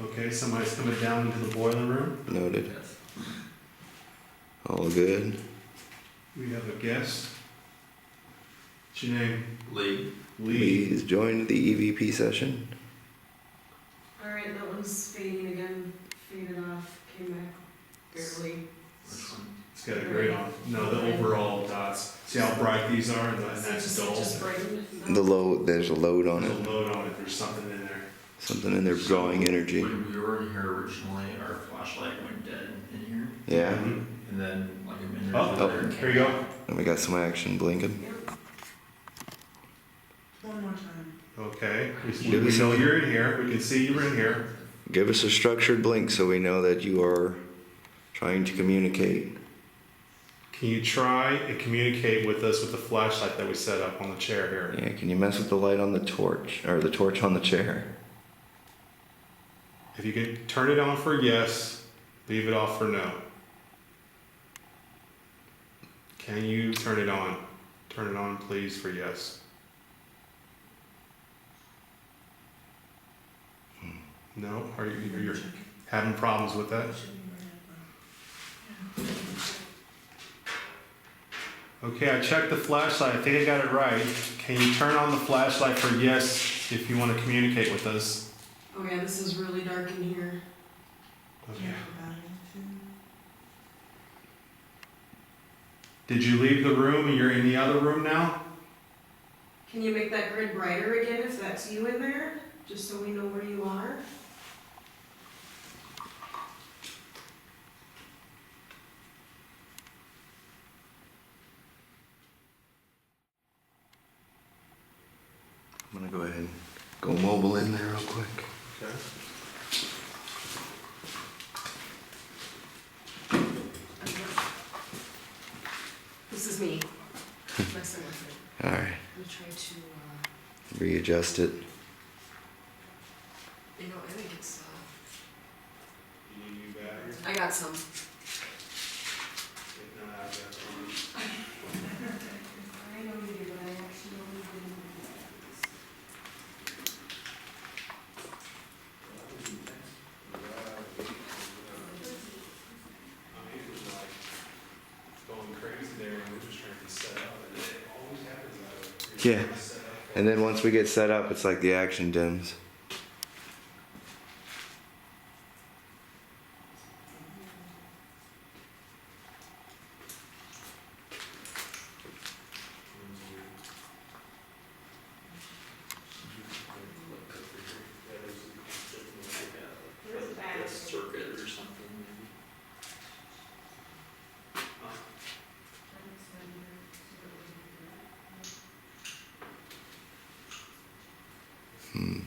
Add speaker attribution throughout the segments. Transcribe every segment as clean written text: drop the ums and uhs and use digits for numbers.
Speaker 1: Okay, somebody's coming down into the boiler room.
Speaker 2: Noted. All good.
Speaker 1: We have a guest. What's your name?
Speaker 3: Lee.
Speaker 2: Please join the EVP session.
Speaker 4: Alright, that one's fading again. Faded off. Came back barely.
Speaker 3: Which one?
Speaker 1: It's got a gray on. No, the overall dots. See how bright these are, and that's dull.
Speaker 4: Just brightened.
Speaker 2: The load, there's a load on
Speaker 1: There's
Speaker 2: it.
Speaker 1: a load on it. There's something in there.
Speaker 2: Something in there drawing energy.
Speaker 3: When we were in here originally, our flashlight went dead in here.
Speaker 2: Yeah.
Speaker 1: Mhm.
Speaker 3: And then, like a minute
Speaker 1: Oh,
Speaker 3: later,
Speaker 1: here you go.
Speaker 2: And we got some action blinking.
Speaker 4: Yep.
Speaker 5: One more time.
Speaker 1: Okay.
Speaker 2: Give
Speaker 1: We
Speaker 2: us
Speaker 1: know
Speaker 2: a-
Speaker 1: you're in here. We can see you're in here.
Speaker 2: Give us a structured blink so we know that you are trying to communicate.
Speaker 1: Can you try and communicate with us with the flashlight that we set up on the chair here?
Speaker 2: Yeah, can you mess with the light on the torch, or the torch on the chair?
Speaker 1: If you can turn it on for yes, leave it off for no. Can you turn it on? Turn it on, please, for yes. No? Are you having problems with that? Okay, I checked the flashlight. I think I got it right. Can you turn on the flashlight for yes if you want to communicate with us?
Speaker 4: Oh yeah, this is really dark in here.
Speaker 1: Okay. Did you leave the room and you're in the other room now?
Speaker 4: Can you make that grid brighter again if that's you in there? Just so we know where you are.
Speaker 2: I'm gonna go ahead and go mobile in there real quick.
Speaker 1: Okay.
Speaker 4: This is me. Messing with it.
Speaker 2: Alright,
Speaker 4: I'm gonna try to,
Speaker 2: readjust it.
Speaker 4: I think it's,
Speaker 1: You need new batteries?
Speaker 4: I got some.
Speaker 1: If not, I've got some.
Speaker 4: I know you do, but I actually don't need any
Speaker 1: Going crazy there and we're just trying to set up and it always happens that way.
Speaker 2: Yeah. And then once we get set up, it's like the action dims.
Speaker 3: a circuit or something, maybe.
Speaker 2: Hmm.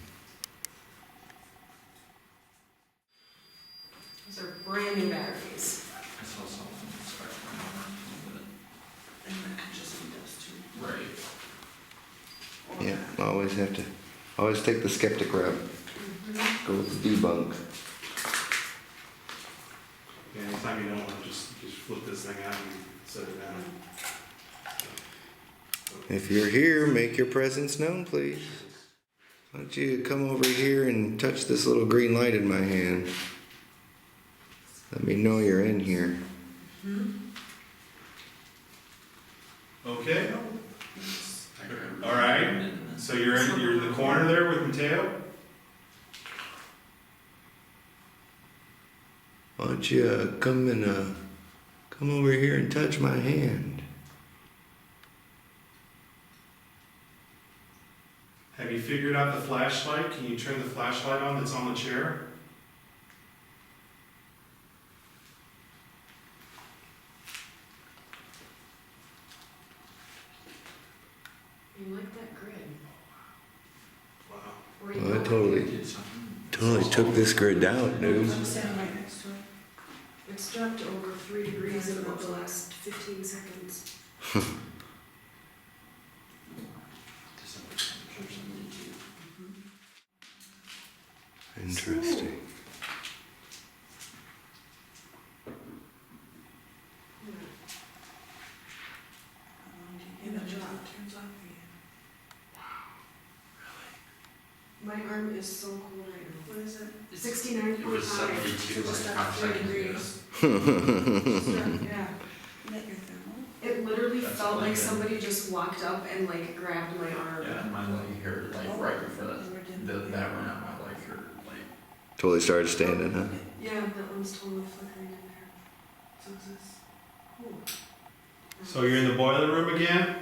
Speaker 4: Those are brand new batteries.
Speaker 3: I saw something start coming
Speaker 5: And the Atchison does too.
Speaker 3: on, but. Right.
Speaker 2: Yeah, always take the skeptic route. Go with the debunk.
Speaker 1: Yeah, anytime you don't want to just flip this thing out and set it down.
Speaker 2: If you're here, make your presence known, please. Why don't you come over here and touch this little green light in my hand? Let me know you're in here.
Speaker 1: Okay. All right. So you're in the corner there with Mateo?
Speaker 2: Why don't you come over here and touch my hand?
Speaker 1: Have you figured out the flashlight? Can you turn the flashlight on that's on the chair?
Speaker 4: You like that grid?
Speaker 1: Wow.
Speaker 4: Where you
Speaker 2: Well, I
Speaker 4: going?
Speaker 3: Did something.
Speaker 2: Totally took this grid out, dude.
Speaker 5: I'm standing right next to it.
Speaker 4: It's dropped to over 3 degrees in about the last 15 seconds.
Speaker 3: December temperature or something, too.
Speaker 2: Interesting.
Speaker 5: And the job turns off again.
Speaker 4: My arm is so cold right now.
Speaker 5: is it?
Speaker 4: 69.5.
Speaker 3: It was 72
Speaker 5: Just
Speaker 3: like
Speaker 5: at
Speaker 3: half
Speaker 5: 3
Speaker 3: seconds ago.
Speaker 5: degrees.
Speaker 4: Yeah.
Speaker 5: Is that your thermal?
Speaker 4: It literally
Speaker 3: That's
Speaker 4: felt
Speaker 3: what I
Speaker 4: like
Speaker 3: did.
Speaker 4: somebody just walked up and like grabbed my arm.
Speaker 3: Yeah, and my leg hurt like right before that. That went out, my leg hurt like.
Speaker 2: Totally started standing, huh?
Speaker 4: Yeah, that one's totally flickering in there. So is this. Ooh.
Speaker 1: So you're in the boiler room again?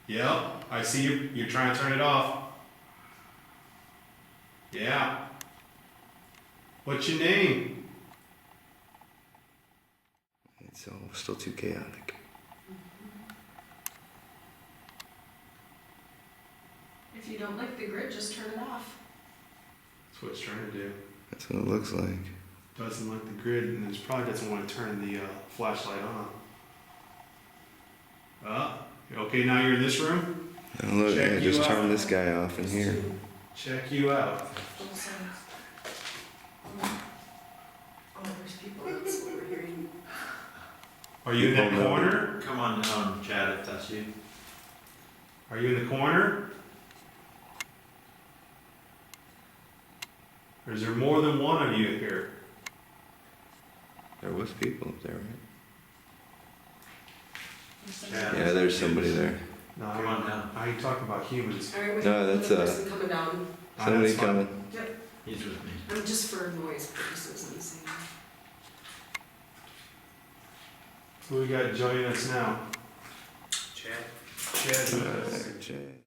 Speaker 1: Yep, I see you, you're trying to turn it off. Yeah. What's your name?
Speaker 2: It's all still too chaotic.
Speaker 4: If you don't like the grid, just turn it off.
Speaker 1: That's what it's trying to do.
Speaker 2: That's what it looks like.
Speaker 1: Doesn't like the grid, and it probably doesn't want to turn the flashlight on. Okay, now you're in this room?
Speaker 2: Now look,
Speaker 1: Check
Speaker 2: I
Speaker 1: you
Speaker 2: just
Speaker 1: out.
Speaker 2: turned this guy off in here.
Speaker 1: Check you out.
Speaker 5: Both sides.
Speaker 4: Oh, there's people, that's what we're hearing.
Speaker 1: Are you in that
Speaker 2: People know.
Speaker 1: corner?
Speaker 3: Come on down, Chad, if that's you.
Speaker 1: Are you in the corner? Or is there more than one of you here?
Speaker 2: There was people up there, right?
Speaker 3: Chad.
Speaker 2: Yeah, there's somebody there.
Speaker 1: No,
Speaker 3: Come on down.
Speaker 1: I ain't talking about humans.
Speaker 4: Alright, we
Speaker 2: No,
Speaker 4: have
Speaker 2: that's,
Speaker 4: another person coming down.
Speaker 2: Somebody
Speaker 1: that's fine.
Speaker 2: coming.
Speaker 3: He's with me.
Speaker 4: I'm just for noise purposes, I'm saying.
Speaker 1: Who we got joining us now?
Speaker 3: Chad.
Speaker 1: Chad's with us.
Speaker 2: Alright, Chad.